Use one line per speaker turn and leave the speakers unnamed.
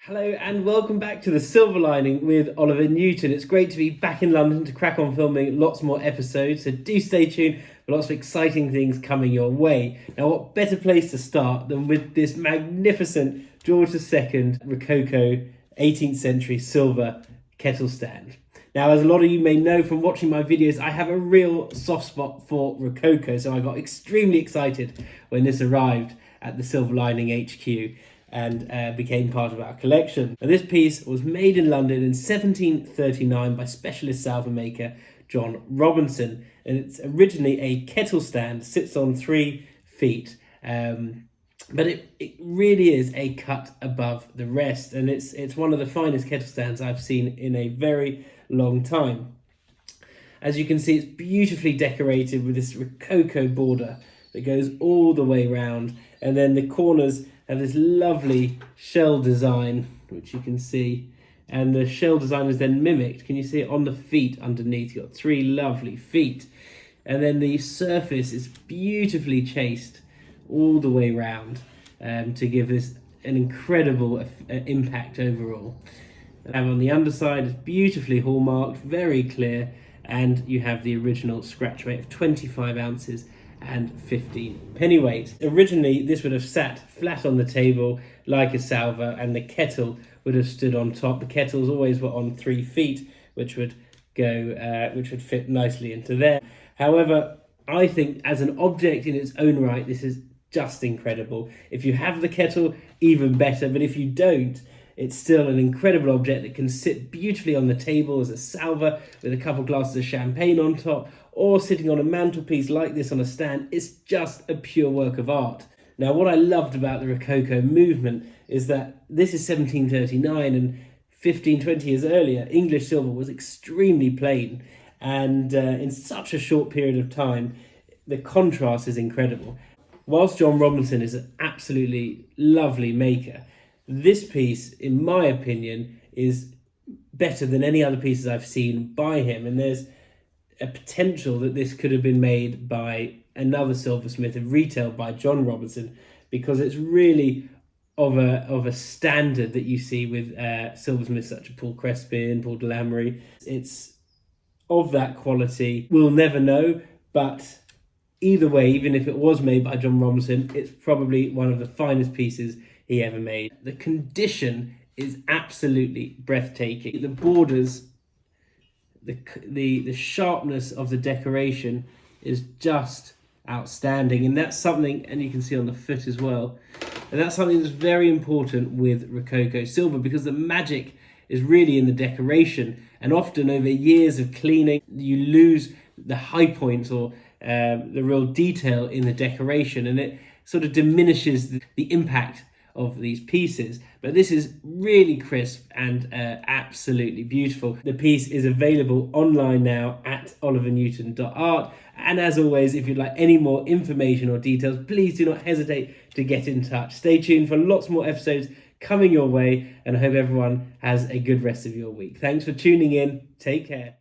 Hello and welcome back to The Silver Lining with Oliver Newton. It's great to be back in London to crack on filming lots more episodes, so do stay tuned for lots of exciting things coming your way. Now, what better place to start than with this magnificent George II Rococo 18th century silver kettle stand. Now, as a lot of you may know from watching my videos, I have a real soft spot for Rococo, so I got extremely excited when this arrived at the Silver Lining HQ and became part of our collection. Now, this piece was made in London in 1739 by specialist salver maker John Robinson, and it's originally a kettle stand, sits on 3 feet, but it really is a cut above the rest, and it's one of the finest kettle stands I've seen in a very long time. As you can see, it's beautifully decorated with this Rococo border that goes all the way round, and then the corners have this lovely shell design, which you can see, and the shell design is then mimicked. Can you see it on the feet underneath? You've got 3 lovely feet, and then the surface is beautifully chased all the way round to give this an incredible impact overall. And on the underside, it's beautifully hallmarked, very clear, and you have the original scratch weight of 25 ounces and 15 pennyweight. Originally, this would have sat flat on the table like a salver, and the kettle would have stood on top. The kettles always were on 3 feet, which would fit nicely into there. However, I think as an object in its own right, this is just incredible. If you have the kettle, even better, but if you don't, it's still an incredible object that can sit beautifully on the table as a salver with a couple glasses of champagne on top, or sitting on a mantelpiece like this on a stand. It's just a pure work of art. Now, what I loved about the Rococo movement is that this is 1739, and 15, 20 years earlier, English silver was extremely plain. And in such a short period of time, the contrast is incredible. Whilst John Robinson is an absolutely lovely maker, this piece, in my opinion, is better than any other pieces I've seen by him. And there's a potential that this could have been made by another silversmith and retailed by John Robinson, because it's really of a standard that you see with silversmiths such as Paul Crespin, Paul de Lamery. It's of that quality. We'll never know, but either way, even if it was made by John Robinson, it's probably one of the finest pieces he ever made. The condition is absolutely breathtaking. The borders, the sharpness of the decoration is just outstanding, and that's something, and you can see on the foot as well, and that's something that's very important with Rococo silver, because the magic is really in the decoration, and often over years of cleaning you lose the high points or the real detail in the decoration, and it sort of diminishes the impact of these pieces. But this is really crisp and absolutely beautiful. The piece is available online now at olivernewton.art, and as always, if you'd like any more information or details, please do not hesitate to get in touch. Stay tuned for lots more episodes coming your way, and I hope everyone has a good rest of your week. Thanks for tuning in. Take care.